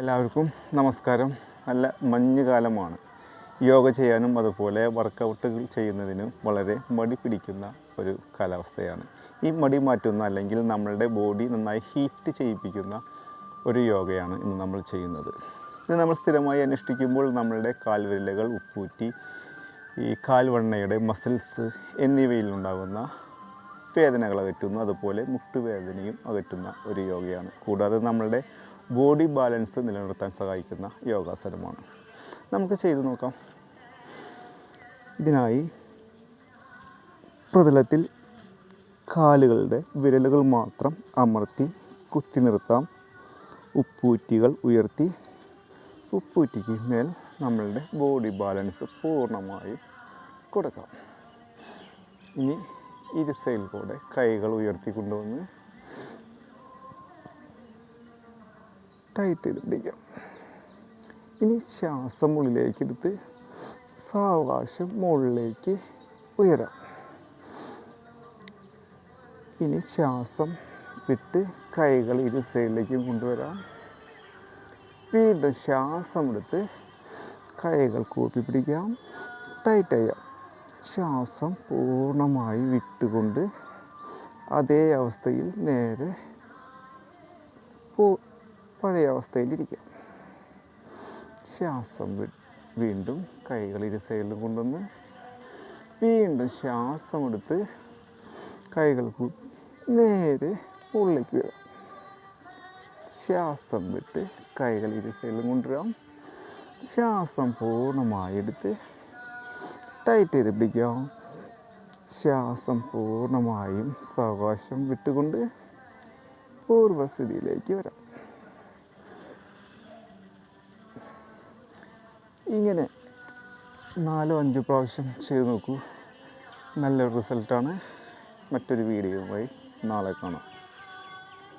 എല്ലാവർക്കും നമസ്കാരം. നല്ല മഞ്ഞുകാലമാണ്. യോഗ ചെയ്യാനും അതുപോലെ വർക്കൗട്ടുകൾ ചെയ്യുന്നതിനും വളരെ മടി പിടിക്കുന്ന ഒരു കാലാവസ്ഥയാണ്. ഈ മടി മാറ്റുന്ന അല്ലെങ്കിൽ നമ്മളുടെ ബോഡി നന്നായി ഹീറ്റ് ചെയ്യിപ്പിക്കുന്ന ഒരു യോഗയാണ് ഇന്ന് നമ്മൾ ചെയ്യുന്നത്. ഇത് നമ്മൾ സ്ഥിരമായി അനുഷ്ഠിക്കുമ്പോൾ നമ്മളുടെ കാൽവിരലുകൾ, ഉപ്പൂറ്റി, ഈ കാൽവണ്ണയുടെ മസിൽസ് എന്നിവയിലുണ്ടാകുന്ന വേദനകൾ അകറ്റുന്നു. അതുപോലെ മുട്ടുവേദനയും അകറ്റുന്ന ഒരു യോഗയാണ്. കൂടാതെ നമ്മളുടെ ബോഡി ബാലൻസ് നിലനിർത്താൻ സഹായിക്കുന്ന യോഗാസനമാണ്. നമുക്ക് ചെയ്തു നോക്കാം. ഇതിനായി പ്രതലത്തിൽ കാലുകളുടെ വിരലുകൾ മാത്രം അമർത്തി കുത്തി നിർത്താം. ഉപ്പൂറ്റികൾ ഉയർത്തി ഉപ്പൂറ്റിക്ക് മേൽ നമ്മളുടെ ബോഡി ബാലൻസ് പൂർണ്ണമായും കൊടുക്കാം. ഇനി ഇരുസൈൽ കൂടെ കൈകൾ ഉയർത്തി കൊണ്ടുവന്ന് ടൈറ്റ് ചെയ്ത് പിടിക്കാം. ഇനി ശ്വാസം ഉള്ളിലേക്ക് എടുത്ത് സാവകാശം മുകളിലേക്ക് ഉയരാം. ഇനി ശ്വാസം വിട്ട് കൈകൾ ഇരു സൈഡിലേക്കും കൊണ്ടുവരാം. വീണ്ടും ശ്വാസം എടുത്ത് കൈകൾ കൂപ്പി പിടിക്കാം, ടൈറ്റ് ചെയ്യാം. ശ്വാസം പൂർണ്ണമായി വിട്ടുകൊണ്ട് അതേ അവസ്ഥയിൽ നേരെ പഴയ അവസ്ഥയിലിരിക്കാം. ശ്വാസം വീണ്ടും കൈകൾ ഇരു സൈഡിലും കൊണ്ടുവന്ന് വീണ്ടും ശ്വാസം എടുത്ത് കൈകൾ നേരെ ഉള്ളിലേക്ക് വരാം. ശ്വാസം വിട്ട് കൈകൾ ഇരു സൈഡിലും കൊണ്ടുവരാം. ശ്വാസം പൂർണ്ണമായി എടുത്ത് ടൈറ്റ് ചെയ്ത് പിടിക്കാം. ശ്വാസം പൂർണ്ണമായും സാവകാശം വിട്ടുകൊണ്ട് പൂർവ്വസ്ഥിതിയിലേക്ക് വരാം. ഇങ്ങനെ 4-5 പ്രാവശ്യം ചെയ്ത് നോക്കൂ. നല്ലൊരു റിസൾട്ടാണ്. മറ്റൊരു വീഡിയോയുമായി നാളെ കാണാം.